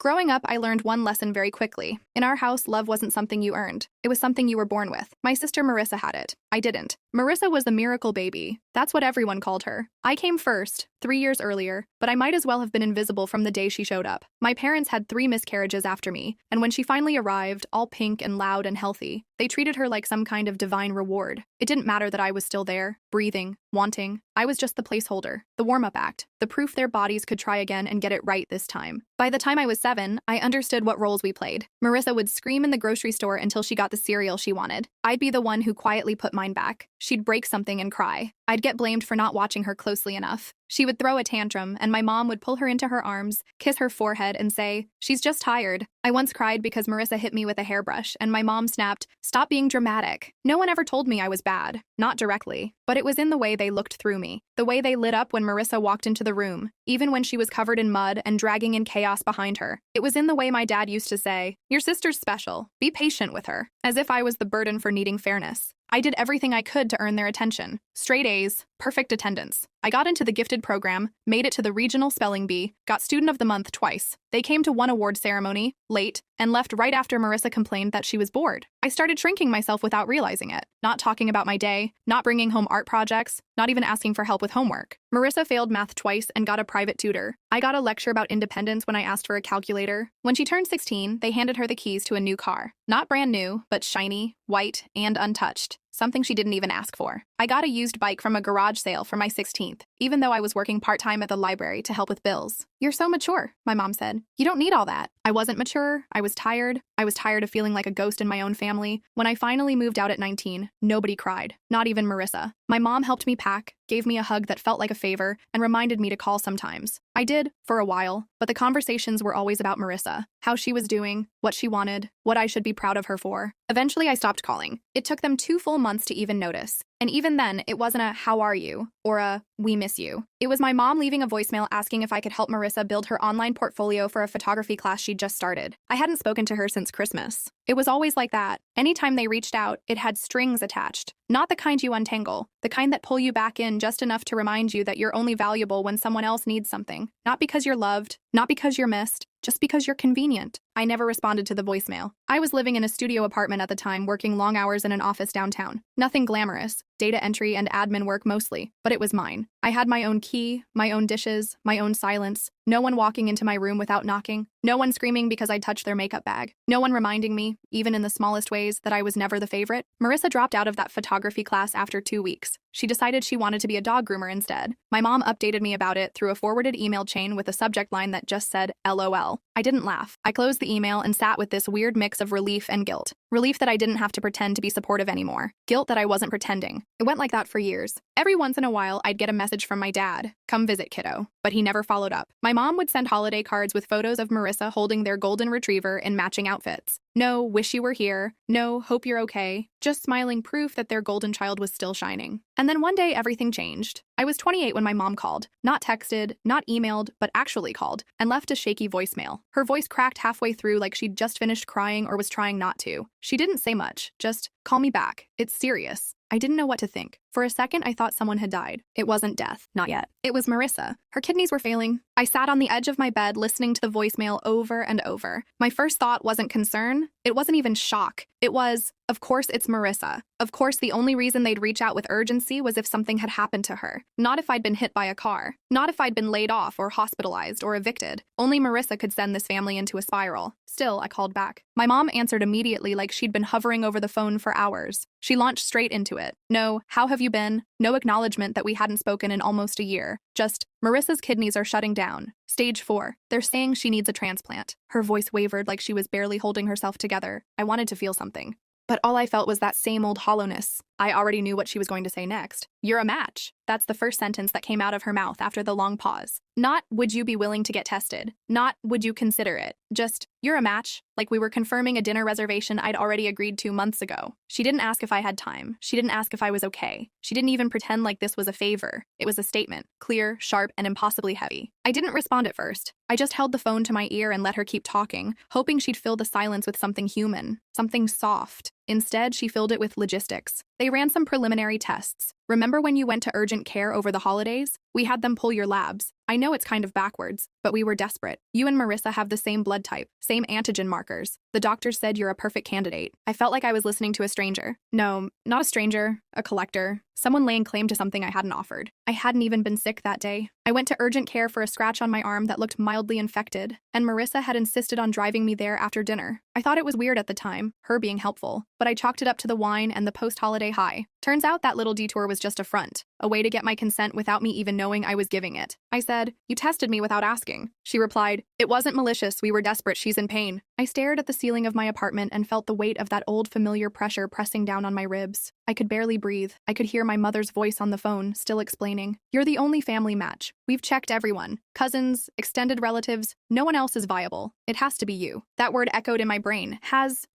Growing up, I learned one lesson very quickly. In our house, love wasn't something you earned. It was something you were born with. My sister Marissa had it. I didn't. Marissa was the miracle baby. That's what everyone called her. I came first, 3 years earlier, but I might as well have been invisible from the day she showed up. My parents had 3 miscarriages after me, and when she finally arrived, all pink and loud and healthy, they treated her like some kind of divine reward. It didn't matter that I was still there, breathing, wanting. I was just the placeholder, the warm-up act, the proof their bodies could try again and get it right this time. By the time I was 7, I understood what roles we played. Marissa would scream in the grocery store until she got the cereal she wanted. I'd be the one who quietly put mine back. She'd break something and cry. I'd get blamed for not watching her closely enough. She would throw a tantrum, and my mom would pull her into her arms, kiss her forehead, and say, "She's just tired." I once cried because Marissa hit me with a hairbrush, and my mom snapped, "Stop being dramatic." No one ever told me I was bad. Not directly. But it was in the way they looked through me. The way they lit up when Marissa walked into the room, even when she was covered in mud and dragging in chaos behind her. It was in the way my dad used to say, "Your sister's special. Be patient with her." As if I was the burden for needing fairness. I did everything I could to earn their attention. Straight A's, perfect attendance. I got into the gifted program, made it to the regional spelling bee, got student of the month twice. They came to one award ceremony, late, and left right after Marissa complained that she was bored. I started shrinking myself without realizing it, not talking about my day, not bringing home art projects, not even asking for help with homework. Marissa failed math twice and got a private tutor. I got a lecture about independence when I asked for a calculator. When she turned 16, they handed her the keys to a new car. Not brand new, but shiny, white, and untouched. Something she didn't even ask for. I got a used bike from a garage sale for my 16th, even though I was working part-time at the library to help with bills. "You're so mature," my mom said. "You don't need all that." I wasn't mature. I was tired. I was tired of feeling like a ghost in my own family. When I finally moved out at 19, nobody cried. Not even Marissa. My mom helped me pack, gave me a hug that felt like a favor, and reminded me to call sometimes. I did, for a while, but the conversations were always about Marissa, how she was doing, what she wanted, what I should be proud of her for. Eventually, I stopped calling. It took them 2 full months to even notice. And even then, it wasn't a "how are you?" or a "we miss you." It was my mom leaving a voicemail asking if I could help Marissa build her online portfolio for a photography class she'd just started. I hadn't spoken to her since Christmas. It was always like that. Anytime they reached out, it had strings attached. Not the kind you untangle, the kind that pull you back in just enough to remind you that you're only valuable when someone else needs something. Not because you're loved, not because you're missed, just because you're convenient. I never responded to the voicemail. I was living in a studio apartment at the time, working long hours in an office downtown. Nothing glamorous, data entry and admin work mostly, but it was mine. I had my own key, my own dishes, my own silence. No one walking into my room without knocking. No one screaming because I touched their makeup bag. No one reminding me, even in the smallest ways, that I was never the favorite. Marissa dropped out of that photography class after 2 weeks. She decided she wanted to be a dog groomer instead. My mom updated me about it through a forwarded email chain with a subject line that just said LOL. I didn't laugh. I closed the email and sat with this weird mix of relief and guilt. Relief that I didn't have to pretend to be supportive anymore. Guilt that I wasn't pretending. It went like that for years. Every once in a while, I'd get a message from my dad, "Come visit, kiddo," but he never followed up. My mom would send holiday cards with photos of Marissa holding their golden retriever in matching outfits. No "wish you were here," no "hope you're okay," just smiling proof that their golden child was still shining. And then one day, everything changed. I was 28 when my mom called. Not texted, not emailed, but actually called, and left a shaky voicemail. Her voice cracked halfway through like she'd just finished crying or was trying not to. She didn't say much, just, "Call me back. It's serious." I didn't know what to think. For a second, I thought someone had died. It wasn't death, not yet. It was Marissa. Her kidneys were failing. I sat on the edge of my bed listening to the voicemail over and over. My first thought wasn't concern. It wasn't even shock. It was, of course it's Marissa. Of course the only reason they'd reach out with urgency was if something had happened to her. Not if I'd been hit by a car. Not if I'd been laid off or hospitalized or evicted. Only Marissa could send this family into a spiral. Still, I called back. My mom answered immediately like she'd been hovering over the phone for hours. She launched straight into it. No, "how have you been?" No acknowledgement that we hadn't spoken in almost a year. Just, "Marissa's kidneys are shutting down. Stage 4. They're saying she needs a transplant." Her voice wavered like she was barely holding herself together. I wanted to feel something. But all I felt was that same old hollowness. I already knew what she was going to say next. "You're a match." That's the first sentence that came out of her mouth after the long pause. Not, "Would you be willing to get tested?" Not, "Would you consider it?" Just, "You're a match," like we were confirming a dinner reservation I'd already agreed to months ago. She didn't ask if I had time. She didn't ask if I was okay. She didn't even pretend like this was a favor. It was a statement, clear, sharp, and impossibly heavy. I didn't respond at first. I just held the phone to my ear and let her keep talking, hoping she'd fill the silence with something human, something soft. Instead, she filled it with logistics. They ran some preliminary tests. Remember when you went to urgent care over the holidays? We had them pull your labs. I know it's kind of backwards, but we were desperate. You and Marissa have the same blood type, same antigen markers. The doctor said you're a perfect candidate. I felt like I was listening to a stranger. No, not a stranger, a collector. Someone laying claim to something I hadn't offered. I hadn't even been sick that day. I went to urgent care for a scratch on my arm that looked mildly infected, and Marissa had insisted on driving me there after dinner. I thought it was weird at the time, her being helpful, but I chalked it up to the wine and the post-holiday high. Turns out that little detour was just a front, a way to get my consent without me even knowing I was giving it. I said, "You tested me without asking." She replied, "It wasn't malicious, we were desperate, she's in pain." I stared at the ceiling of my apartment and felt the weight of that old familiar pressure pressing down on my ribs. I could barely breathe. I could hear my mother's voice on the phone, still explaining, "You're the only family match. We've checked everyone. Cousins, extended relatives, no one else is viable. It has to be you." That word echoed in my brain.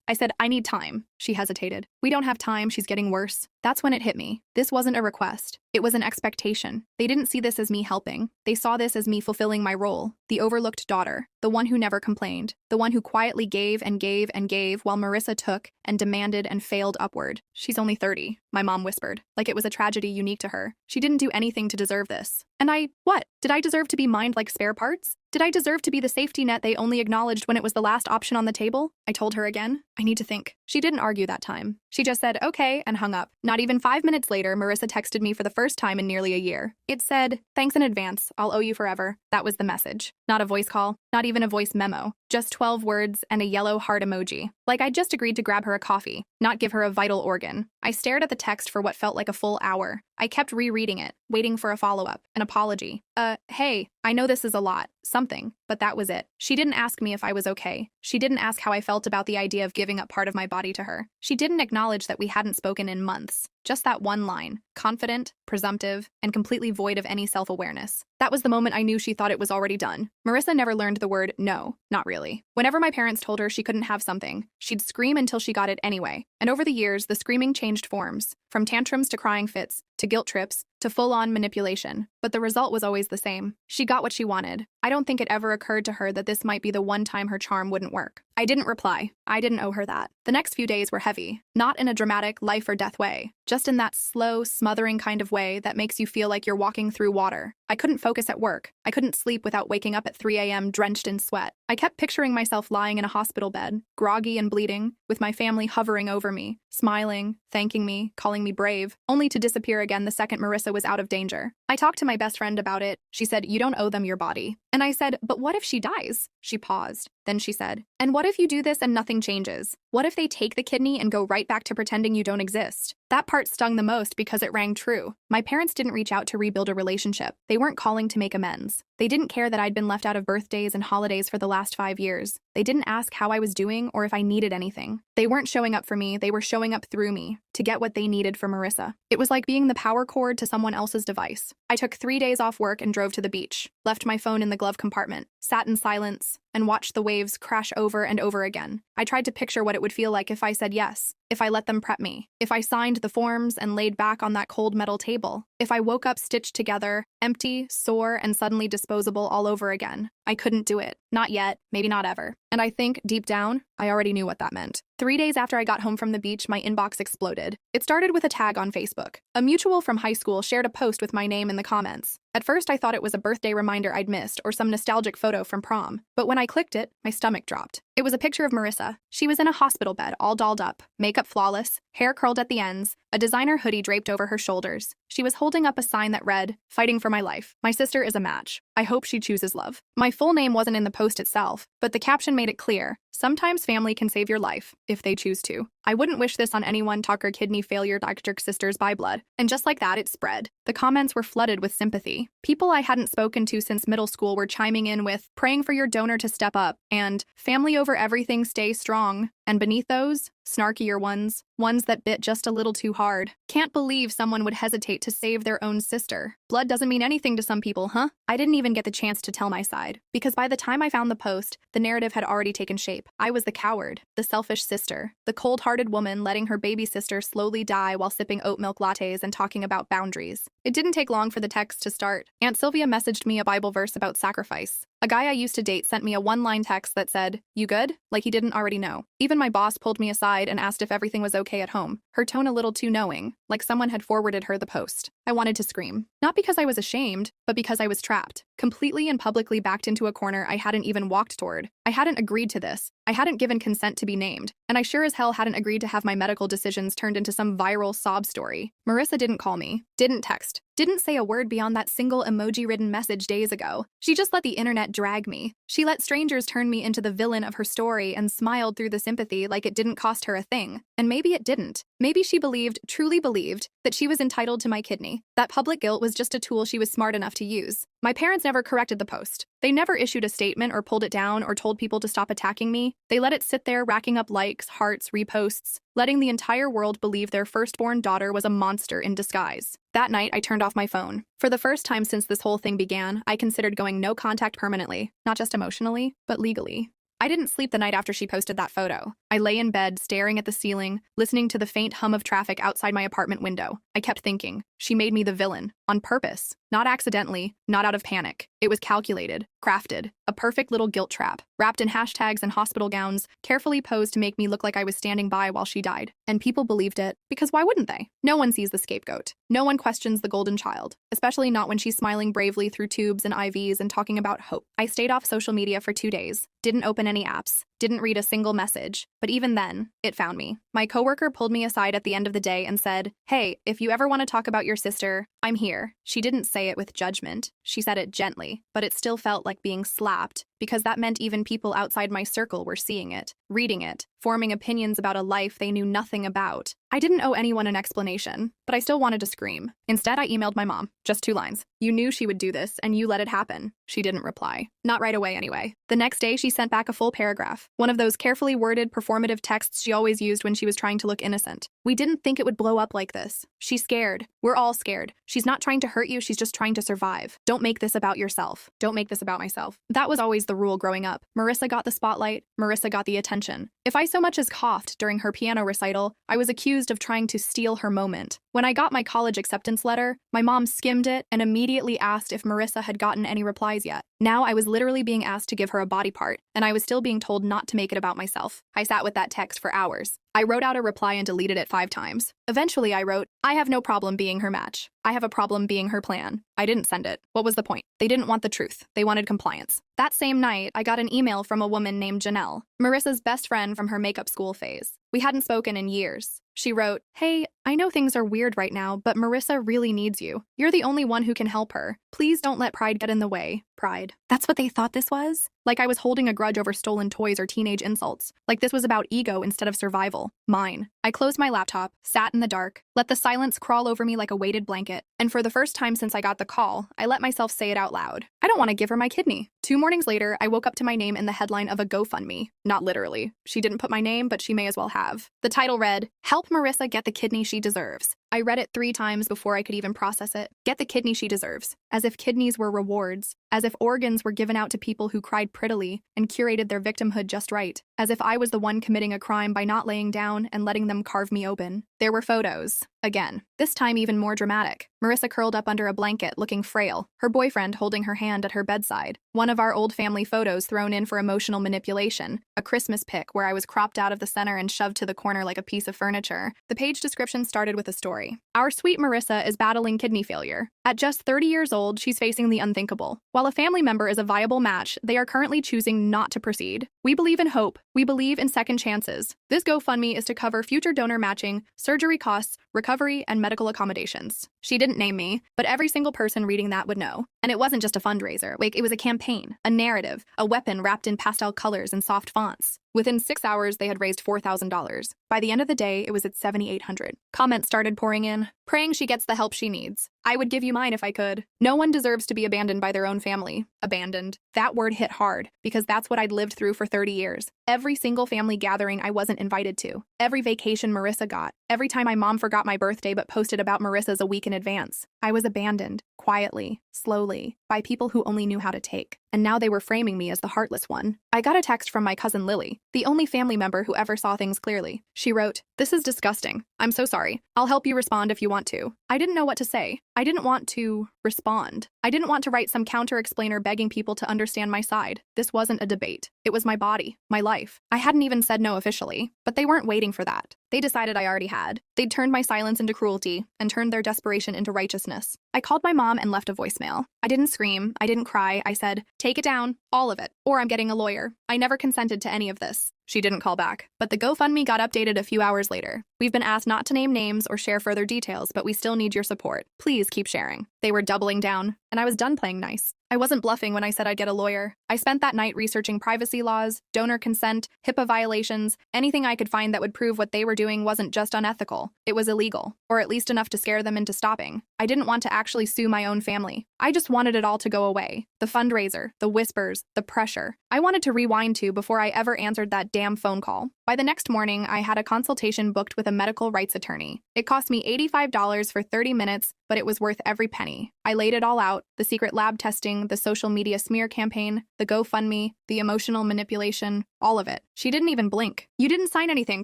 I said, "I need time." She hesitated. "We don't have time, she's getting worse." That's when it hit me. This wasn't a request. It was an expectation. They didn't see this as me helping. They saw this as me fulfilling my role, the overlooked daughter, the one who never complained, the one who quietly gave and gave and gave while Marissa took and demanded and failed upward. "She's only 30, my mom whispered, like it was a tragedy unique to her. She didn't do anything to deserve this. And what? Did I deserve to be mined like spare parts? Did I deserve to be the safety net they only acknowledged when it was the last option on the table? I told her again. I need to think. She didn't argue that time. She just said, "Okay," and hung up. Not even 5 minutes later, Marissa texted me for the first time in nearly a year. It said, "Thanks in advance. I'll owe you forever." That was the message. Not a voice call, not even a voice memo. Just 12 words and a yellow heart emoji. Like I'd just agreed to grab her a coffee, not give her a vital organ. I stared at the text for what felt like a full hour. I kept rereading it, waiting for a follow-up, an apology. Hey, I know this is a lot, something, but that was it. She didn't ask me if I was okay. She didn't ask how I felt about the idea of giving up part of my body to her. She didn't acknowledge that we hadn't spoken in months. Just that one line, confident, presumptive, and completely void of any self-awareness. That was the moment I knew she thought it was already done. Marissa never learned the word no, not really. Whenever my parents told her she couldn't have something, she'd scream until she got it anyway. And over the years, the screaming changed forms, from tantrums to crying fits, to guilt trips, to full-on manipulation. But the result was always the same. She got what she wanted. I don't think it ever occurred to her that this might be the one time her charm wouldn't work. I didn't reply. I didn't owe her that. The next few days were heavy, not in a dramatic life or death way, just in that slow, smothering kind of way that makes you feel like you're walking through water. I couldn't focus at work. I couldn't sleep without waking up at 3 a.m. drenched in sweat. I kept picturing myself lying in a hospital bed, groggy and bleeding, with my family hovering over me, smiling, thanking me, calling me brave, only to disappear again the second Marissa was out of danger. I talked to my best friend about it. She said, "You don't owe them your body." And I said, "But what if she dies?" She paused. Then she said, "And what if you do this and nothing changes? What if they take the kidney and go right back to pretending you don't exist?" That part stung the most because it rang true. My parents didn't reach out to rebuild a relationship. They weren't calling to make amends. They didn't care that I'd been left out of birthdays and holidays for the last 5 years. They didn't ask how I was doing or if I needed anything. They weren't showing up for me, they were showing up through me to get what they needed for Marissa. It was like being the power cord to someone else's device. I took 3 days off work and drove to the beach, left my phone in the glove compartment, sat in silence, and watched the waves crash over and over again. I tried to picture what it would feel like if I said yes, if I let them prep me, if I signed the forms and laid back on that cold metal table, if I woke up stitched together, empty, sore, and suddenly disposable all over again. I couldn't do it. Not yet, maybe not ever. And I think, deep down, I already knew what that meant. 3 days after I got home from the beach, my inbox exploded. It started with a tag on Facebook. A mutual from high school shared a post with my name in the comments. At first, I thought it was a birthday reminder I'd missed or some nostalgic photo from prom. But when I clicked it, my stomach dropped. It was a picture of Marissa. She was in a hospital bed, all dolled up, makeup flawless, hair curled at the ends, a designer hoodie draped over her shoulders. She was holding up a sign that read, "Fighting for my life. My sister is a match. I hope she chooses love." My full name wasn't in the post itself, but the caption made it clear. Sometimes family can save your life, if they choose to. I wouldn't wish this on anyone. Tucker kidney failure Dr. sisters by blood. And just like that, it spread. The comments were flooded with sympathy. People I hadn't spoken to since middle school were chiming in with, "Praying for your donor to step up," and "Family over everything, stay strong." And beneath those, snarkier ones that bit just a little too hard. "Can't believe someone would hesitate to save their own sister. Blood doesn't mean anything to some people, huh?" I didn't even get the chance to tell my side, because by the time I found the post, the narrative had already taken shape. I was the coward, the selfish sister, the cold-hearted woman letting her baby sister slowly die while sipping oat milk lattes and talking about boundaries. It didn't take long for the text to start. Aunt Sylvia messaged me a Bible verse about sacrifice. A guy I used to date sent me a one-line text that said, "You good?" Like he didn't already know. Even my boss pulled me aside and asked if everything was okay at home, her tone a little too knowing, like someone had forwarded her the post. I wanted to scream. Not because I was ashamed, but because I was trapped, completely and publicly backed into a corner I hadn't even walked toward. I hadn't agreed to this. I hadn't given consent to be named, and I sure as hell hadn't agreed to have my medical decisions turned into some viral sob story. Marissa didn't call me, didn't text, didn't say a word beyond that single emoji-ridden message days ago. She just let the internet drag me. She let strangers turn me into the villain of her story and smiled through the sympathy like it didn't cost her a thing. And maybe it didn't. Maybe she believed, truly believed, that she was entitled to my kidney. That public guilt was just a tool she was smart enough to use. My parents never corrected the post. They never issued a statement or pulled it down or told people to stop attacking me. They let it sit there racking up likes, hearts, reposts, letting the entire world believe their firstborn daughter was a monster in disguise. That night, I turned off my phone. For the first time since this whole thing began, I considered going no contact permanently, not just emotionally, but legally. I didn't sleep the night after she posted that photo. I lay in bed, staring at the ceiling, listening to the faint hum of traffic outside my apartment window. I kept thinking, she made me the villain, on purpose, not accidentally, not out of panic. It was calculated, crafted, a perfect little guilt trap, wrapped in hashtags and hospital gowns, carefully posed to make me look like I was standing by while she died. And people believed it, because why wouldn't they? No one sees the scapegoat. No one questions the golden child, especially not when she's smiling bravely through tubes and IVs and talking about hope. I stayed off social media for 2 days, didn't open any apps, didn't read a single message, but even then, it found me. My coworker pulled me aside at the end of the day and said, "Hey, if you ever want to talk about your sister, I'm here." She didn't say it with judgment. She said it gently, but it still felt like being slapped, because that meant even people outside my circle were seeing it, reading it, forming opinions about a life they knew nothing about. I didn't owe anyone an explanation, but I still wanted to scream. Instead, I emailed my mom. Just 2 lines. "You knew she would do this, and you let it happen." She didn't reply. Not right away, anyway. The next day, she sent back a full paragraph. One of those carefully worded, performative texts she always used when she was trying to look innocent. "We didn't think it would blow up like this. She's scared. We're all scared. She's not trying to hurt you, she's just trying to survive. Don't make this about yourself. Don't make this about myself." That was always the rule growing up. Marissa got the spotlight. Marissa got the attention. If I so much as coughed during her piano recital, I was accused of trying to steal her moment. When I got my college acceptance letter, my mom skimmed it and immediately asked if Marissa had gotten any replies yet. Now I was literally being asked to give her a body part, and I was still being told not to make it about myself. I sat with that text for hours. I wrote out a reply and deleted it 5 times. Eventually I wrote, "I have no problem being her match. I have a problem being her plan." I didn't send it. What was the point? They didn't want the truth. They wanted compliance. That same night, I got an email from a woman named Janelle, Marissa's best friend from her makeup school phase. We hadn't spoken in years. She wrote, "Hey, I know things are weird right now, but Marissa really needs you. You're the only one who can help her. Please don't let pride get in the way." Pride. That's what they thought this was? Like I was holding a grudge over stolen toys or teenage insults. Like this was about ego instead of survival. Mine. I closed my laptop, sat in the dark, let the silence crawl over me like a weighted blanket. And for the first time since I got the call, I let myself say it out loud. I don't want to give her my kidney. 2 mornings later, I woke up to my name in the headline of a GoFundMe. Not literally. She didn't put my name, but she may as well have. The title read, "Help Marissa get the kidney she deserves." I read it 3 times before I could even process it. Get the kidney she deserves. As if kidneys were rewards. As if organs were given out to people who cried prettily and curated their victimhood just right. As if I was the one committing a crime by not laying down and letting them carve me open. There were photos. Again. This time even more dramatic. Marissa curled up under a blanket, looking frail, her boyfriend holding her hand at her bedside. One of our old family photos thrown in for emotional manipulation. A Christmas pic where I was cropped out of the center and shoved to the corner like a piece of furniture. The page description started with a story. Our sweet Marissa is battling kidney failure. At just 30 years old, she's facing the unthinkable. While a family member is a viable match, they are currently choosing not to proceed. We believe in hope. We believe in second chances. This GoFundMe is to cover future donor matching, surgery costs, recovery, and medical accommodations. She didn't name me, but every single person reading that would know. And it wasn't just a fundraiser. It was a campaign, a narrative, a weapon wrapped in pastel colors and soft fonts. Within 6 hours, they had raised $4,000. By the end of the day, it was at $7,800. Comments started pouring in, praying she gets the help she needs. I would give you mine if I could. No one deserves to be abandoned by their own family. Abandoned. That word hit hard, because that's what I'd lived through for 30 years. Every single family gathering I wasn't invited to. Every vacation Marissa got. Every time my mom forgot my birthday but posted about Marissa's a week in advance. I was abandoned. quietly, slowly, by people who only knew how to take. And now they were framing me as the heartless one. I got a text from my cousin Lily, the only family member who ever saw things clearly. She wrote, "This is disgusting. I'm so sorry. I'll help you respond if you want to." I didn't know what to say. I didn't want to respond. I didn't want to write some counter-explainer begging people to understand my side. This wasn't a debate. It was my body, my life. I hadn't even said no officially, but they weren't waiting for that. They decided I already had. They'd turned my silence into cruelty and turned their desperation into righteousness. I called my mom and left a voicemail. I didn't scream. I didn't cry. I said, "Take it down, all of it, or I'm getting a lawyer. I never consented to any of this." She didn't call back, but the GoFundMe got updated a few hours later. "We've been asked not to name names or share further details, but we still need your support. Please keep sharing." They were doubling down, and I was done playing nice. I wasn't bluffing when I said I'd get a lawyer. I spent that night researching privacy laws, donor consent, HIPAA violations, anything I could find that would prove what they were doing wasn't just unethical, it was illegal, or at least enough to scare them into stopping. I didn't want to actually sue my own family. I just wanted it all to go away. The fundraiser, the whispers, the pressure. I wanted to rewind to before I ever answered that damn phone call. By the next morning, I had a consultation booked with a medical rights attorney. It cost me $85 for 30 minutes, but it was worth every penny. I laid it all out: the secret lab testing, the social media smear campaign, the GoFundMe, the emotional manipulation, all of it. She didn't even blink. "You didn't sign anything,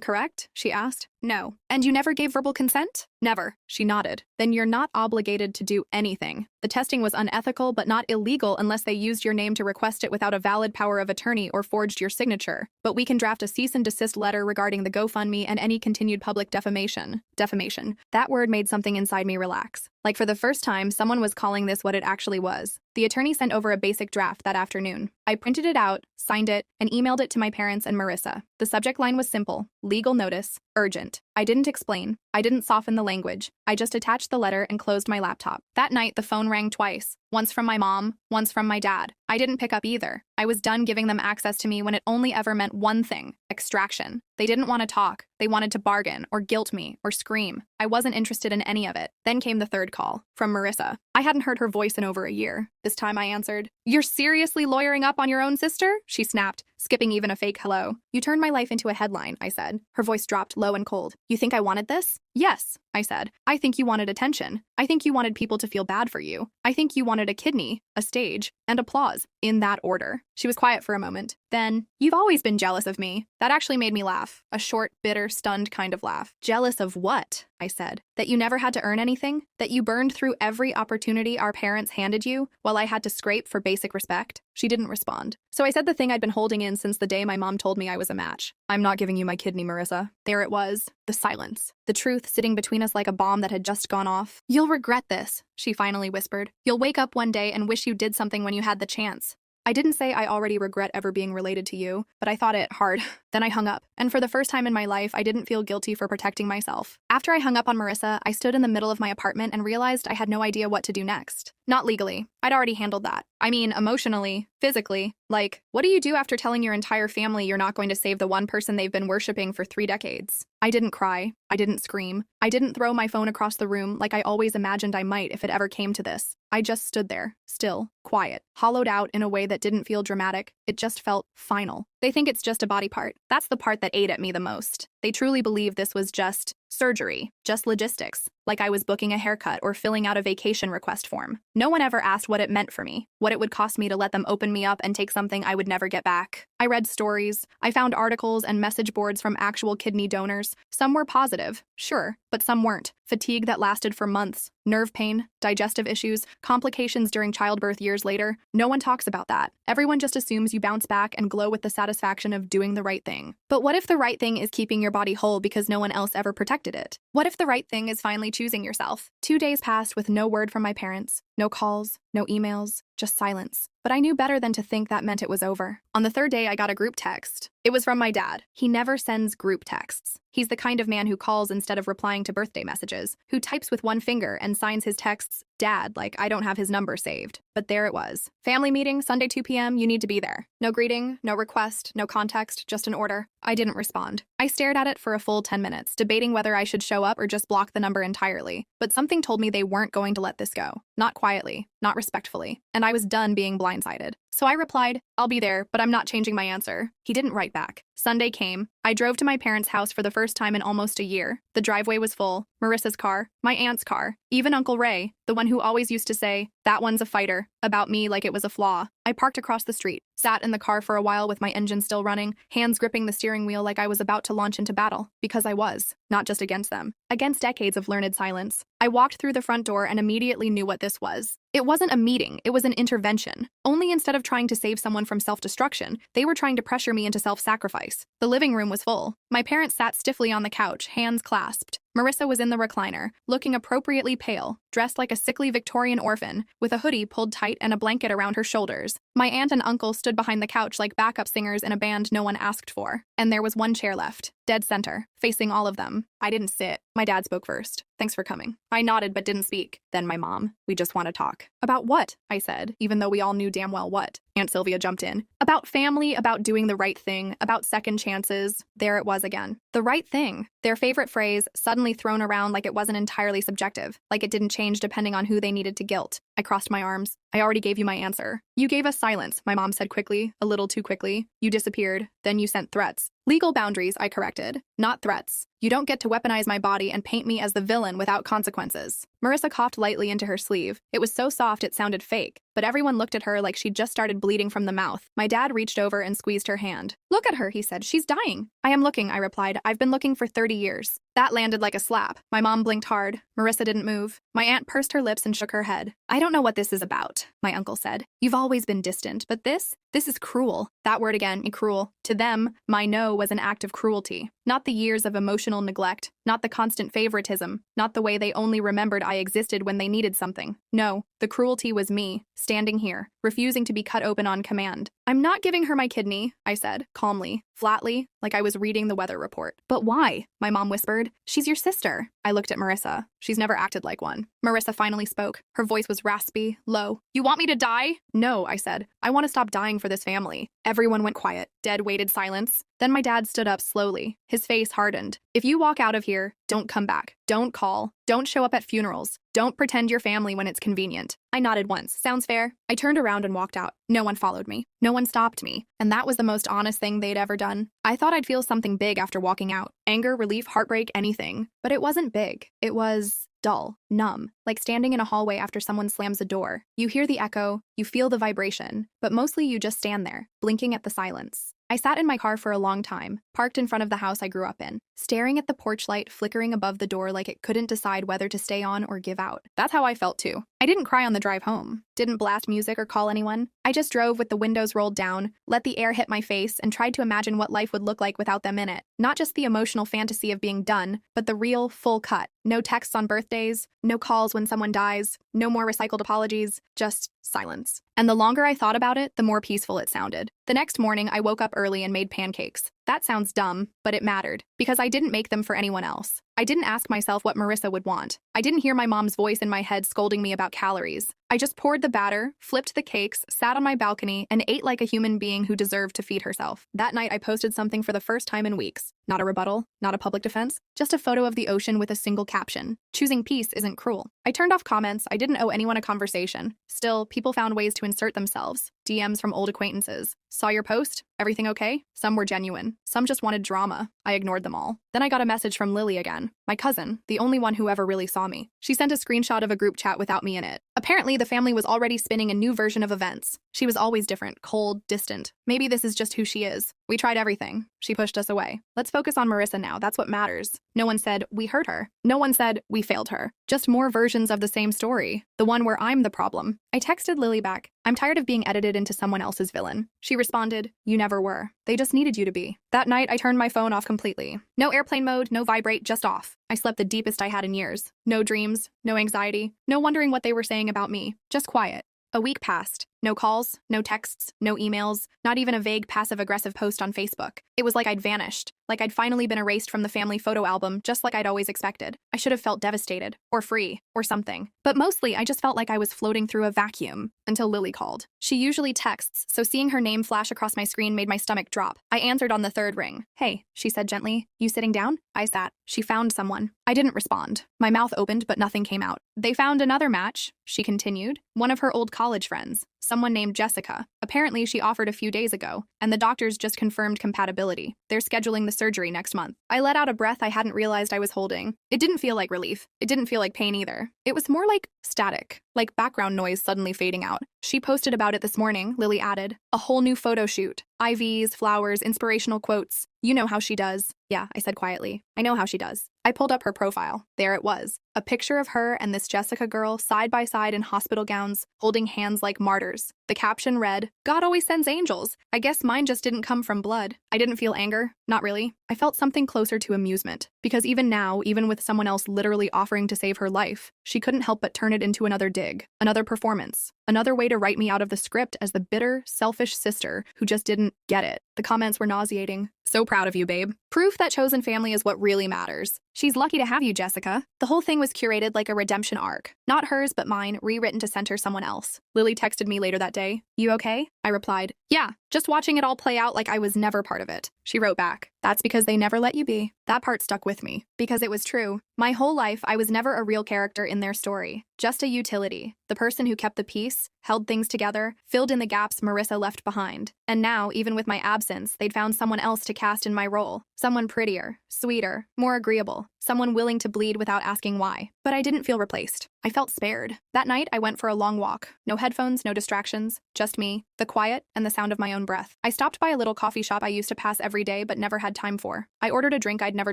correct?" she asked. "No." "And you never gave verbal consent?" "Never." She nodded. "Then you're not obligated to do anything. The testing was unethical but not illegal unless they used your name to request it without a valid power of attorney or forged your signature. But we can draft a cease and desist letter regarding the GoFundMe and any continued public defamation." Defamation. That word made something inside me relax. Like for the first time, someone was calling this what it actually was. The attorney sent over a basic draft that afternoon. I printed it out, signed it, and emailed it to my parents and Marissa. The subject line was simple: legal notice, urgent. I didn't explain. I didn't soften the language. I just attached the letter and closed my laptop. That night, the phone rang twice. Once from my mom, once from my dad. I didn't pick up either. I was done giving them access to me when it only ever meant one thing: extraction. They didn't want to talk. They wanted to bargain, or guilt me, or scream. I wasn't interested in any of it. Then came the third call, from Marissa. I hadn't heard her voice in over a year. This time I answered. "You're seriously lawyering up on your own sister?" she snapped, skipping even a fake hello. "You turned my life into a headline," I said. Her voice dropped low and cold. "You think I wanted this?" "Yes," I said. "I think you wanted attention. I think you wanted people to feel bad for you. I think you wanted a kidney, a stage, and applause, in that order." She was quiet for a moment. Then, "You've always been jealous of me." That actually made me laugh. A short, bitter, stunned kind of laugh. "Jealous of what?" I said. "That you never had to earn anything? That you burned through every opportunity our parents handed you while I had to scrape for basic respect?" She didn't respond. So I said the thing I'd been holding in since the day my mom told me I was a match. "I'm not giving you my kidney, Marissa." There it was. The silence. The truth sitting between us like a bomb that had just gone off. "You'll regret this," she finally whispered. "You'll wake up one day and wish you did something when you had the chance." I didn't say I already regret ever being related to you, but I thought it hard. Then I hung up, and for the first time in my life, I didn't feel guilty for protecting myself. After I hung up on Marissa, I stood in the middle of my apartment and realized I had no idea what to do next. Not legally. I'd already handled that. I mean, emotionally, physically. Like, what do you do after telling your entire family you're not going to save the one person they've been worshiping for 3 decades? I didn't cry. I didn't scream. I didn't throw my phone across the room like I always imagined I might if it ever came to this. I just stood there, still, quiet, hollowed out in a way that didn't feel dramatic. It just felt final. They think it's just a body part. That's the part that ate at me the most. They truly believe this was just surgery, just logistics, like I was booking a haircut or filling out a vacation request form. No one ever asked what it meant for me, what it would cost me to let them open me up and take something I would never get back. I read stories. I found articles and message boards from actual kidney donors. Some were positive, sure, but some weren't. Fatigue that lasted for months, nerve pain, digestive issues, complications during childbirth years later. No one talks about that. Everyone just assumes you bounce back and glow with the satisfaction of doing the right thing. But what if the right thing is keeping your body whole because no one else ever protected it? What if the right thing is finally choosing yourself? 2 days passed with no word from my parents, no calls, no emails, just silence. But I knew better than to think that meant it was over. On the 3rd day, I got a group text. It was from my dad. He never sends group texts. He's the kind of man who calls instead of replying to birthday messages, who types with one finger and signs his texts Dad like I don't have his number saved. But there it was. Family meeting, Sunday 2 p.m., you need to be there. No greeting, no request, no context, just an order. I didn't respond. I stared at it for a full 10 minutes, debating whether I should show up or just block the number entirely. But something told me they weren't going to let this go. Not quietly, not respectfully. And I was done being blindsided. So I replied, I'll be there, but I'm not changing my answer. He didn't write back. Sunday came. I drove to my parents' house for the first time in almost a year. The driveway was full. Marissa's car, my aunt's car, even Uncle Ray, the one who always used to say, that one's a fighter, about me like it was a flaw. I parked across the street, sat in the car for a while with my engine still running, hands gripping the steering wheel like I was about to launch into battle, because I was, not just against them, against decades of learned silence. I walked through the front door and immediately knew what this was. It wasn't a meeting, it was an intervention. Only instead of trying to save someone from self-destruction, they were trying to pressure me into self-sacrifice. The living room was full. My parents sat stiffly on the couch, hands clasped. Marissa was in the recliner, looking appropriately pale, dressed like a sickly Victorian orphan, with a hoodie pulled tight and a blanket around her shoulders. My aunt and uncle stood behind the couch like backup singers in a band no one asked for. And there was one chair left, dead center, facing all of them. I didn't sit. My dad spoke first. Thanks for coming. I nodded but didn't speak. Then my mom. We just want to talk. About what? I said, even though we all knew damn well what. Aunt Sylvia jumped in. About family, about doing the right thing, about second chances. There it was again. The right thing. Their favorite phrase, suddenly thrown around like it wasn't entirely subjective, like it didn't change depending on who they needed to guilt. I crossed my arms. I already gave you my answer. You gave us silence, my mom said quickly, a little too quickly. You disappeared. Then you sent threats. Legal boundaries, I corrected. Not threats. You don't get to weaponize my body and paint me as the villain without consequences. Marissa coughed lightly into her sleeve. It was so soft it sounded fake, but everyone looked at her like she'd just started bleeding from the mouth. My dad reached over and squeezed her hand. Look at her, he said. She's dying. I am looking, I replied. I've been looking for 30 years. That landed like a slap. My mom blinked hard. Marissa didn't move. My aunt pursed her lips and shook her head. I don't know what this is about, my uncle said. You've always been distant, but this is cruel. That word again, cruel. To them, my no was an act of cruelty. Not the years of emotional neglect, not the constant favoritism, not the way they only remembered I existed when they needed something. No, the cruelty was me, standing here, refusing to be cut open on command. I'm not giving her my kidney, I said, calmly, flatly, like I was reading the weather report. But why? My mom whispered. She's your sister. I looked at Marissa. She's never acted like one. Marissa finally spoke. Her voice was raspy, low. You want me to die? No, I said. I want to stop dying for this family. Everyone went quiet. Dead waited silence. Then my dad stood up slowly. His face hardened. If you walk out of here, don't come back. Don't call. Don't show up at funerals. Don't pretend you're family when it's convenient. I nodded once. Sounds fair. I turned around and walked out. No one followed me. No one stopped me. And that was the most honest thing they'd ever done. I thought I'd feel something big after walking out. Anger, relief, heartbreak, anything. But it wasn't big. It was dull, numb, like standing in a hallway after someone slams a door. You hear the echo, you feel the vibration, but mostly you just stand there, blinking at the silence. I sat in my car for a long time, parked in front of the house I grew up in, staring at the porch light flickering above the door like it couldn't decide whether to stay on or give out. That's how I felt too. I didn't cry on the drive home, didn't blast music or call anyone. I just drove with the windows rolled down, let the air hit my face, and tried to imagine what life would look like without them in it. Not just the emotional fantasy of being done, but the real, full cut. No texts on birthdays, no calls when someone dies, no more recycled apologies, just silence. And the longer I thought about it, the more peaceful it sounded. The next morning, I woke up early and made pancakes. That sounds dumb, but it mattered, because I didn't make them for anyone else. I didn't ask myself what Marissa would want. I didn't hear my mom's voice in my head scolding me about calories. I just poured the batter, flipped the cakes, sat on my balcony, and ate like a human being who deserved to feed herself. That night, I posted something for the first time in weeks. Not a rebuttal, not a public defense, just a photo of the ocean with a single caption. Choosing peace isn't cruel. I turned off comments. I didn't owe anyone a conversation. Still, people found ways to insert themselves. DMs from old acquaintances. Saw your post? Everything okay? Some were genuine. Some just wanted drama. I ignored them all. Then I got a message from Lily again. My cousin, the only one who ever really saw me. She sent a screenshot of a group chat without me in it. Apparently, the family was already spinning a new version of events. She was always different, cold, distant. Maybe this is just who she is. We tried everything. She pushed us away. Let's focus on Marissa now. That's what matters. No one said, we hurt her. No one said, we failed her. Just more versions of the same story. The one where I'm the problem. I texted Lily back. I'm tired of being edited into someone else's villain. She responded, you never were. They just needed you to be. That night, I turned my phone off completely. No airplane mode, no vibrate, just off. I slept the deepest I had in years. No dreams, no anxiety, no wondering what they were saying about me. Just quiet. A week passed. No calls, no texts, no emails, not even a vague passive-aggressive post on Facebook. It was like I'd vanished, like I'd finally been erased from the family photo album, just like I'd always expected. I should have felt devastated, or free, or something. But mostly, I just felt like I was floating through a vacuum, until Lily called. She usually texts, so seeing her name flash across my screen made my stomach drop. I answered on the third ring. Hey, she said gently. You sitting down? I sat. She found someone. I didn't respond. My mouth opened, but nothing came out. They found another match, she continued. One of her old college friends. Someone named Jessica. Apparently, she offered a few days ago, and the doctors just confirmed compatibility. They're scheduling the surgery next month. I let out a breath I hadn't realized I was holding. It didn't feel like relief. It didn't feel like pain either. It was more like static, like background noise suddenly fading out. She posted about it this morning, Lily added. A whole new photo shoot. IVs, flowers, inspirational quotes. You know how she does. Yeah, I said quietly. I know how she does. I pulled up her profile. There it was. A picture of her and this Jessica girl side by side in hospital gowns, holding hands like martyrs. The caption read, "God always sends angels. I guess mine just didn't come from blood." I didn't feel anger. Not really. I felt something closer to amusement. Because even now, even with someone else literally offering to save her life, she couldn't help but turn it into another dig, another performance, another way to write me out of the script as the bitter, selfish sister who just didn't get it. The comments were nauseating. So proud of you, babe. Proof that chosen family is what really matters. She's lucky to have you, Jessica. The whole thing was curated like a redemption arc. Not hers, but mine, rewritten to center someone else. Lily texted me later that day. You okay? I replied, yeah, just watching it all play out like I was never part of it. She wrote back, that's because they never let you be. That part stuck with me, because it was true. My whole life, I was never a real character in their story, just a utility. The person who kept the peace, held things together, filled in the gaps Marissa left behind. And now, even with my absence, they'd found someone else to cast in my role. Someone prettier, sweeter, more agreeable. Someone willing to bleed without asking why. But I didn't feel replaced. I felt spared. That night, I went for a long walk. No headphones, no distractions, just me, the quiet, and the sound of my own breath. I stopped by a little coffee shop I used to pass every day but never had time for. I ordered a drink I'd never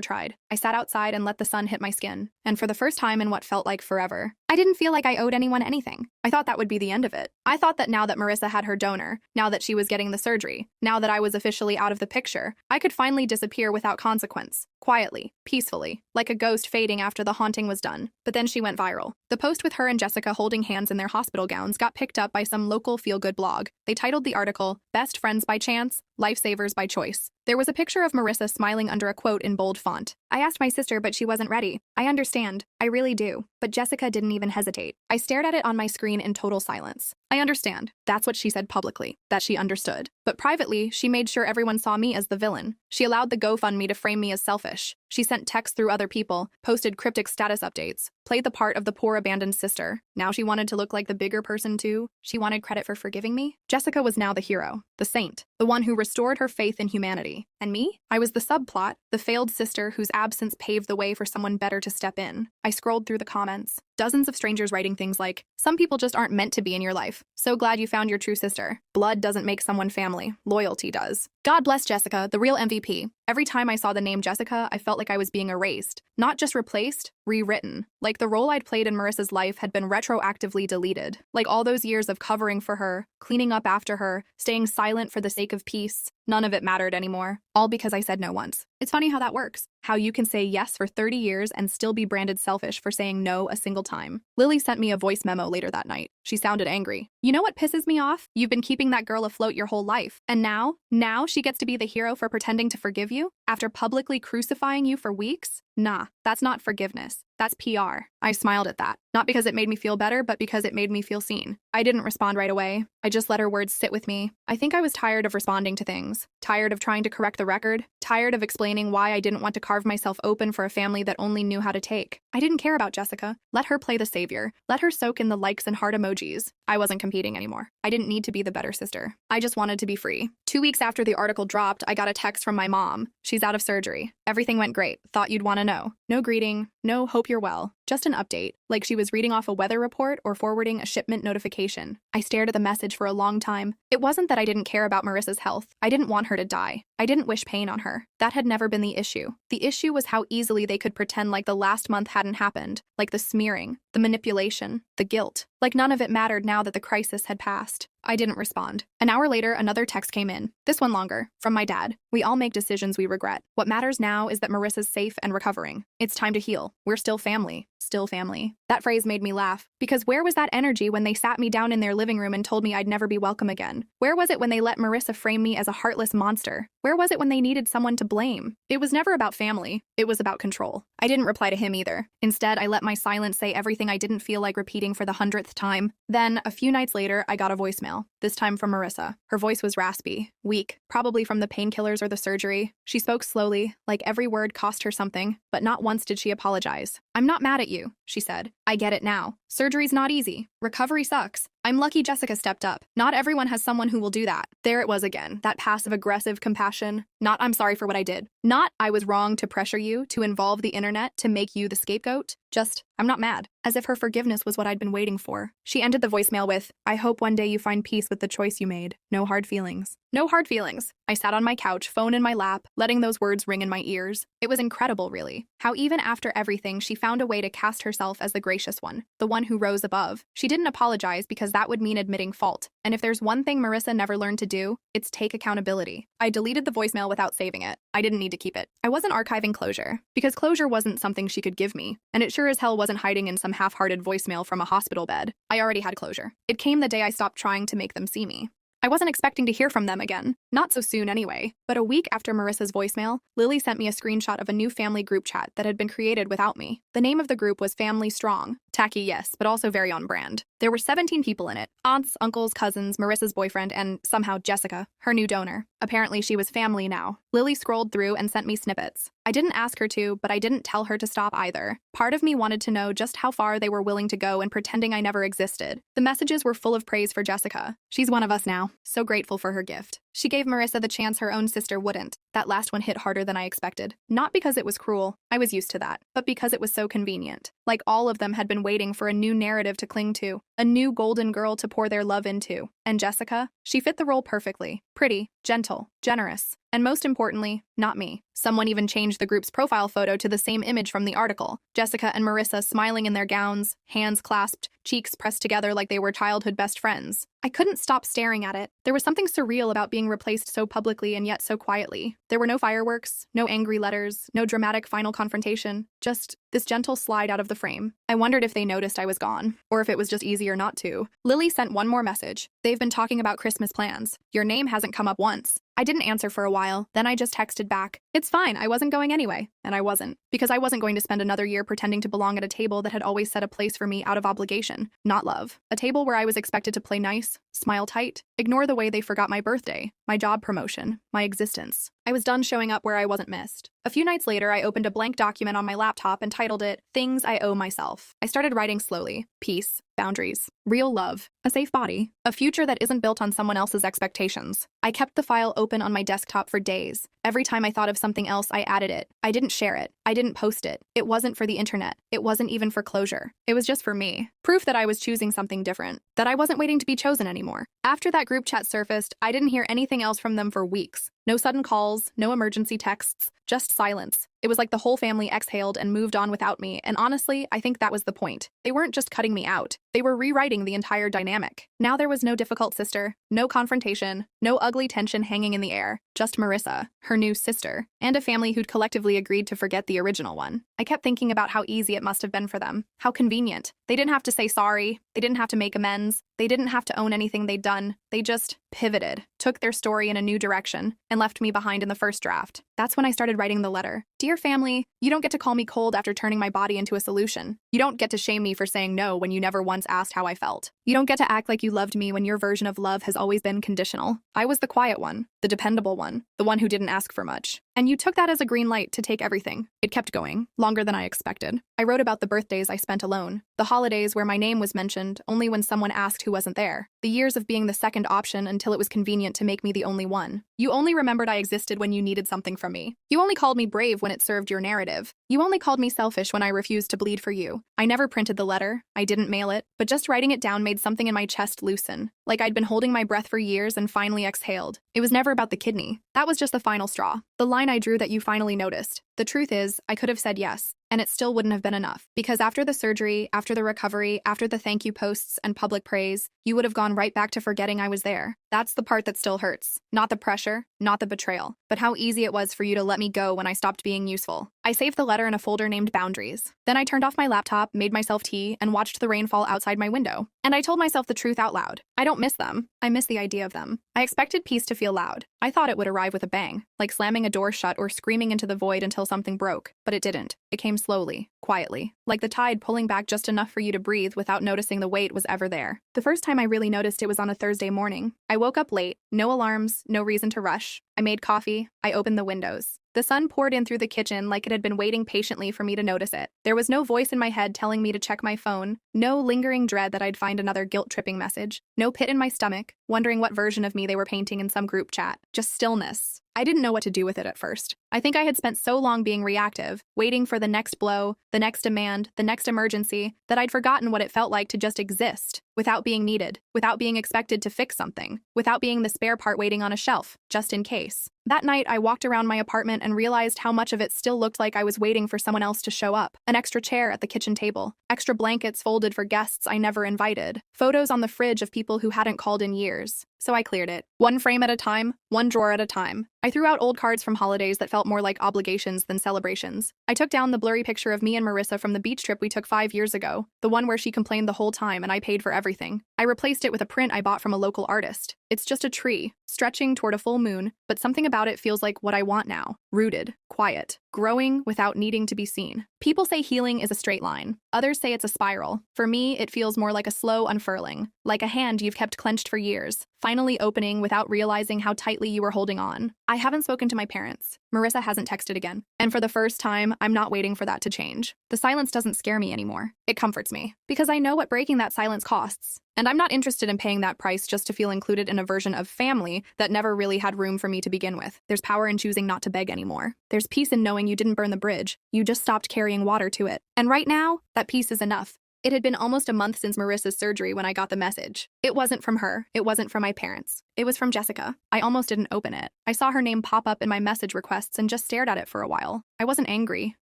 tried. I sat outside and let the sun hit my skin. And for the first time in what felt like forever, I didn't feel like I owed anyone anything. I thought that would be the end of it. I thought that now that Marissa had her donor, now that she was getting the surgery, now that I was officially out of the picture, I could finally disappear without consequence. Quietly, peacefully, like a ghost fading after the haunting was done. But then she went viral. The post with her and Jessica holding hands in their hospital gowns got picked up by some local feel-good blog. They titled the article, "Best Friends by Chance, Lifesavers by Choice." There was a picture of Marissa smiling under a quote in bold font. I asked my sister, but she wasn't ready. I understand. I really do. But Jessica didn't even hesitate. I stared at it on my screen in total silence. I understand. That's what she said publicly, that she understood. But privately, she made sure everyone saw me as the villain. She allowed the GoFundMe to frame me as selfish. She sent texts through other people, posted cryptic status updates, played the part of the poor abandoned sister. Now she wanted to look like the bigger person too. She wanted credit for forgiving me. Jessica was now the hero, the saint, the one who restored her faith in humanity. And me? I was the subplot, the failed sister whose absence paved the way for someone better to step in. I scrolled through the comments. Dozens of strangers writing things like, "Some people just aren't meant to be in your life. So glad you found your true sister. Blood doesn't make someone family. Loyalty does." God bless Jessica, the real MVP. Every time I saw the name Jessica, I felt like I was being erased. Not just replaced, rewritten. Like the role I'd played in Marissa's life had been retroactively deleted. Like all those years of covering for her, cleaning up after her, staying silent for the sake of peace. None of it mattered anymore. All because I said no once. It's funny how that works. How you can say yes for 30 years and still be branded selfish for saying no a single time. Lily sent me a voice memo later that night. She sounded angry. You know what pisses me off? You've been keeping that girl afloat your whole life. And now she gets to be the hero for pretending to forgive you? After publicly crucifying you for weeks? Nah, that's not forgiveness. That's PR. I smiled at that. Not because it made me feel better, but because it made me feel seen. I didn't respond right away. I just let her words sit with me. I think I was tired of responding to things. Tired of trying to correct the record. Tired of explaining why I didn't want to carve myself open for a family that only knew how to take. I didn't care about Jessica. Let her play the savior. Let her soak in the likes and heart emojis. I wasn't competing anymore. I didn't need to be the better sister. I just wanted to be free. 2 weeks after the article dropped, I got a text from my mom. She's out of surgery. Everything went great. Thought you'd want to know. No greeting. No hope you're well. Just an update, like she was reading off a weather report or forwarding a shipment notification. I stared at the message for a long time. It wasn't that I didn't care about Marissa's health. I didn't want her to die. I didn't wish pain on her. That had never been the issue. The issue was how easily they could pretend like the last month hadn't happened, like the smearing, the manipulation, the guilt. Like none of it mattered now that the crisis had passed. I didn't respond. An hour later, another text came in. This one longer, from my dad. We all make decisions we regret. What matters now is that Marissa's safe and recovering. It's time to heal. We're still family. Still family. That phrase made me laugh. Because where was that energy when they sat me down in their living room and told me I'd never be welcome again? Where was it when they let Marissa frame me as a heartless monster? Where was it when they needed someone to blame? It was never about family. It was about control. I didn't reply to him either. Instead, I let my silence say everything I didn't feel like repeating for the 100th time. Then, a few nights later, I got a voicemail. This time from Marissa. Her voice was raspy, weak, probably from the painkillers or the surgery. She spoke slowly, like every word cost her something, but not once did she apologize. "I'm not mad at you," she said. "I get it now. Surgery's not easy. Recovery sucks. I'm lucky Jessica stepped up. Not everyone has someone who will do that. There it was again, that passive-aggressive compassion. Not I'm sorry for what I did. Not I was wrong to pressure you, to involve the internet, to make you the scapegoat. Just, I'm not mad. As if her forgiveness was what I'd been waiting for. She ended the voicemail with, I hope one day you find peace with the choice you made. No hard feelings. No hard feelings. I sat on my couch, phone in my lap, letting those words ring in my ears. It was incredible, really. How even after everything, she found a way to cast herself as the gracious one, the one who rose above. She didn't apologize because that would mean admitting fault. And if there's one thing Marissa never learned to do, it's take accountability. I deleted the voicemail without saving it. I didn't need to keep it. I wasn't archiving closure, because closure wasn't something she could give me, and it sure as hell wasn't hiding in some half-hearted voicemail from a hospital bed. I already had closure. It came the day I stopped trying to make them see me. I wasn't expecting to hear from them again. Not so soon anyway. But a week after Marissa's voicemail, Lily sent me a screenshot of a new family group chat that had been created without me. The name of the group was Family Strong. Tacky, yes, but also very on brand. There were 17 people in it. Aunts, uncles, cousins, Marissa's boyfriend, and somehow Jessica, her new donor. Apparently she was family now. Lily scrolled through and sent me snippets. I didn't ask her to, but I didn't tell her to stop either. Part of me wanted to know just how far they were willing to go in pretending I never existed. The messages were full of praise for Jessica. She's one of us now. So grateful for her gift. She gave Marissa the chance her own sister wouldn't. That last one hit harder than I expected. Not because it was cruel, I was used to that, but because it was so convenient. Like all of them had been waiting for a new narrative to cling to, a new golden girl to pour their love into. And Jessica? She fit the role perfectly. Pretty, gentle, generous, and most importantly, not me. Someone even changed the group's profile photo to the same image from the article. Jessica and Marissa smiling in their gowns, hands clasped, cheeks pressed together like they were childhood best friends. I couldn't stop staring at it. There was something surreal about being replaced so publicly and yet so quietly. There were no fireworks, no angry letters, no dramatic final confrontation, just this gentle slide out of the frame. I wondered if they noticed I was gone, or if it was just easier not to. Lily sent one more message. They've been talking about Christmas plans. Your name hasn't come up once. I didn't answer for a while, then I just texted back. It's fine, I wasn't going anyway. And I wasn't. Because I wasn't going to spend another year pretending to belong at a table that had always set a place for me out of obligation, not love. A table where I was expected to play nice, smile tight, ignore the way they forgot my birthday, my job promotion, my existence. I was done showing up where I wasn't missed. A few nights later, I opened a blank document on my laptop and titled it, Things I Owe Myself. I started writing slowly. Peace, boundaries, real love, a safe body, a future that isn't built on someone else's expectations. I kept the file open on my desktop for days. Every time I thought of something else, I added it. I didn't share it. I didn't post it. It wasn't for the internet. It wasn't even for closure. It was just for me. Proof that I was choosing something different. That I wasn't waiting to be chosen anymore. After that group chat surfaced, I didn't hear anything else from them for weeks. No sudden calls, no emergency texts, just silence. It was like the whole family exhaled and moved on without me, and honestly, I think that was the point. They weren't just cutting me out. They were rewriting the entire dynamic. Now there was no difficult sister, no confrontation, no ugly tension hanging in the air, just Marissa, her new sister, and a family who'd collectively agreed to forget the original one. I kept thinking about how easy it must have been for them. How convenient. They didn't have to say sorry. They didn't have to make amends. They didn't have to own anything they'd done. They just pivoted, took their story in a new direction, and left me behind in the first draft. That's when I started writing the letter. Dear family, you don't get to call me cold after turning my body into a solution. You don't get to shame me for saying no when you never once asked how I felt. You don't get to act like you loved me when your version of love has always been conditional. I was the quiet one, the dependable one, the one who didn't ask for much. And you took that as a green light to take everything. It kept going, longer than I expected. I wrote about the birthdays I spent alone, the holidays where my name was mentioned only when someone asked who wasn't there, the years of being the second option until it was convenient to make me the only one. You only remembered I existed when you needed something from me. You only called me brave when it served your narrative. You only called me selfish when I refused to bleed for you. I never printed the letter, I didn't mail it, but just writing it down made something in my chest loosen, like I'd been holding my breath for years and finally exhaled. It was never about the kidney. That was just the final straw. The line I drew that you finally noticed. The truth is, I could have said yes, and it still wouldn't have been enough. Because after the surgery, after the recovery, after the thank you posts and public praise, you would have gone right back to forgetting I was there. That's the part that still hurts. Not the pressure, not the betrayal, but how easy it was for you to let me go when I stopped being useful. I saved the letter in a folder named Boundaries. Then I turned off my laptop, made myself tea, and watched the rain fall outside my window. And I told myself the truth out loud. I don't miss them. I miss the idea of them. I expected peace to feel loud. I thought it would arrive with a bang, like slamming a door shut or screaming into the void until something broke, but it didn't. It came slowly, quietly, like the tide pulling back just enough for you to breathe without noticing the weight was ever there. The first time I really noticed it was on a Thursday morning. I woke up late, no alarms, no reason to rush. I made coffee, Eventually, I opened the windows. The sun poured in through the kitchen like it had been waiting patiently for me to notice it. There was no voice in my head telling me to check my phone, no lingering dread that I'd find another guilt-tripping message, no pit in my stomach, wondering what version of me they were painting in some group chat. Just stillness. I didn't know what to do with it at first. I think I had spent so long being reactive, waiting for the next blow, the next demand, the next emergency, that I'd forgotten what it felt like to just exist, without being needed, without being expected to fix something, without being the spare part waiting on a shelf, just in case. That night, I walked around my apartment and realized how much of it still looked like I was waiting for someone else to show up. An extra chair at the kitchen table, extra blankets folded for guests I never invited, photos on the fridge of people who hadn't called in years. So I cleared it. One frame at a time, one drawer at a time. I threw out old cards from holidays that felt more like obligations than celebrations. I took down the blurry picture of me and Marissa from the beach trip we took 5 years ago, the one where she complained the whole time and I paid for everything. I replaced it with a print I bought from a local artist. It's just a tree, stretching toward a full moon, but something about it feels like what I want now. Rooted, quiet, growing without needing to be seen. People say healing is a straight line. Others say it's a spiral. For me, it feels more like a slow unfurling, like a hand you've kept clenched for years, finally opening without realizing how tightly you were holding on. I haven't spoken to my parents. Marissa hasn't texted again. And for the first time, I'm not waiting for that to change. The silence doesn't scare me anymore. It comforts me. Because I know what breaking that silence costs. And I'm not interested in paying that price just to feel included in a version of family that never really had room for me to begin with. There's power in choosing not to beg anymore. There's peace in knowing you didn't burn the bridge. You just stopped carrying water to it. And right now, that peace is enough. It had been almost a month since Marissa's surgery when I got the message. It wasn't from her. It wasn't from my parents. It was from Jessica. I almost didn't open it. I saw her name pop up in my message requests and just stared at it for a while. I wasn't angry.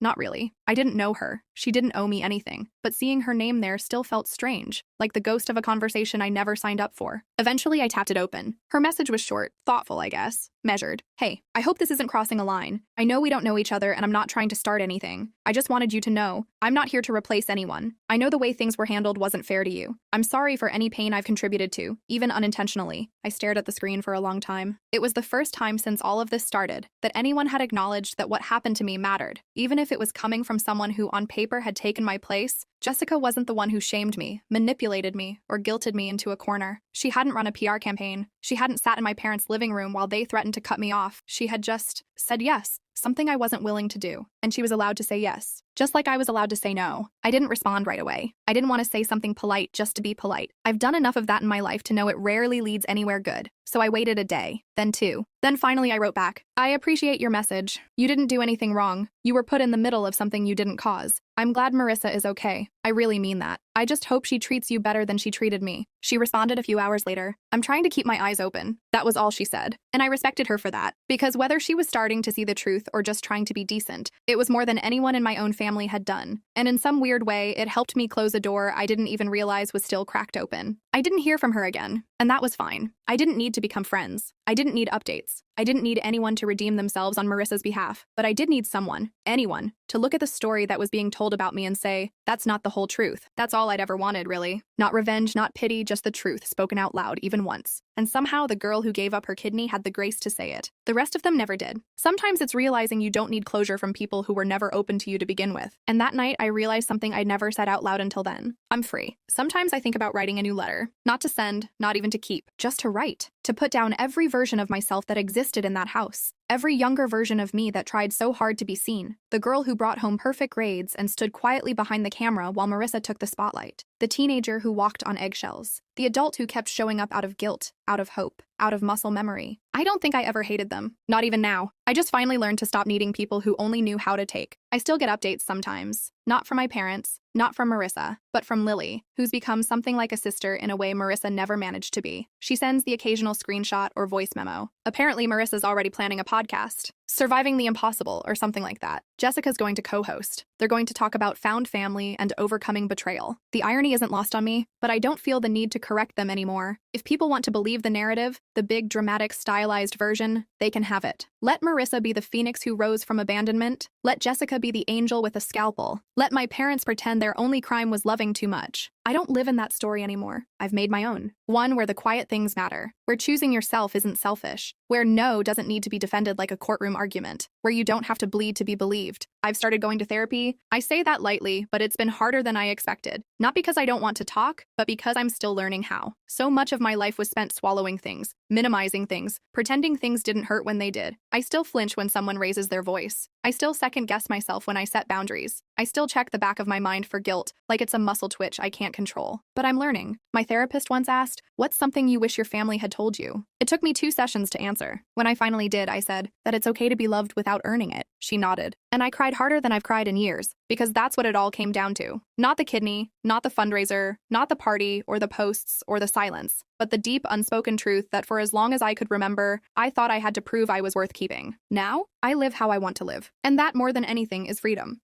Not really. I didn't know her. She didn't owe me anything. But seeing her name there still felt strange, like the ghost of a conversation I never signed up for. Eventually, I tapped it open. Her message was short, thoughtful, I guess. Measured. Hey, I hope this isn't crossing a line. I know we don't know each other and I'm not trying to start anything. I just wanted you to know, I'm not here to replace anyone. I know the way things were handled wasn't fair to you. I'm sorry for any pain I've contributed to, even unintentionally. I stared at the screen for a long time. It was the first time since all of this started that anyone had acknowledged that what happened to me mattered, even if it was coming from someone who on paper had taken my place. Jessica wasn't the one who shamed me, manipulated me, or guilted me into a corner. She hadn't run a PR campaign. She hadn't sat in my parents' living room while they threatened to cut me off. She had just said yes, something I wasn't willing to do. And she was allowed to say yes, just like I was allowed to say no. I didn't respond right away. I didn't want to say something polite just to be polite. I've done enough of that in my life to know it rarely leads anywhere good. So I waited a day, then two. Then finally I wrote back, I appreciate your message. You didn't do anything wrong. You were put in the middle of something you didn't cause. I'm glad Marissa is okay. I really mean that. I just hope she treats you better than she treated me. She responded a few hours later. I'm trying to keep my eyes open. That was all she said. And I respected her for that. Because whether she was starting to see the truth or just trying to be decent, it was more than anyone in my own family had done. And in some weird way, it helped me close a door I didn't even realize was still cracked open. I didn't hear from her again. And that was fine. I didn't need to become friends. I didn't need updates. I didn't need anyone to redeem themselves on Marissa's behalf, but I did need someone, anyone, to look at the story that was being told about me and say, that's not the whole truth. That's all I'd ever wanted, really. Not revenge, not pity, just the truth spoken out loud even once. And somehow the girl who gave up her kidney had the grace to say it. The rest of them never did. Sometimes it's realizing you don't need closure from people who were never open to you to begin with. And that night, I realized something I'd never said out loud until then. I'm free. Sometimes I think about writing a new letter. Not to send, not even to keep, just to write. To put down every version of myself that existed in that house. Every younger version of me that tried so hard to be seen. The girl who brought home perfect grades and stood quietly behind the camera while Marissa took the spotlight. The teenager who walked on eggshells. The adult who kept showing up out of guilt, out of hope, out of muscle memory. I don't think I ever hated them. Not even now. I just finally learned to stop needing people who only knew how to take. I still get updates sometimes. Not from my parents, not from Marissa, but from Lily, who's become something like a sister in a way Marissa never managed to be. She sends the occasional screenshot or voice memo. Apparently, Marissa's already planning a podcast. Surviving the Impossible or something like that. Jessica's going to co-host. They're going to talk about found family and overcoming betrayal. The irony isn't lost on me, but I don't feel the need to correct them anymore. If people want to believe the narrative, the big, dramatic, stylized version, they can have it. Let Marissa be the phoenix who rose from abandonment. Let Jessica be the angel with a scalpel. Let my parents pretend their only crime was loving too much. I don't live in that story anymore. I've made my own. One where the quiet things matter. Where choosing yourself isn't selfish. Where no doesn't need to be defended like a courtroom argument. where you don't have to bleed to be believed. I've started going to therapy. I say that lightly, but it's been harder than I expected. Not because I don't want to talk, but because I'm still learning how. So much of my life was spent swallowing things, minimizing things, pretending things didn't hurt when they did. I still flinch when someone raises their voice. I still second-guess myself when I set boundaries. I still check the back of my mind for guilt, like it's a muscle twitch I can't control. But I'm learning. My therapist once asked, "What's something you wish your family had told you?" It took me 2 sessions to answer. When I finally did, I said that it's okay to be loved without earning it. She nodded. And I cried harder than I've cried in years, because that's what it all came down to. Not the kidney, not the fundraiser, not the party, or the posts, or the silence, but the deep, unspoken truth that for as long as I could remember, I thought I had to prove I was worth keeping. Now, I live how I want to live. And that, more than anything, is freedom.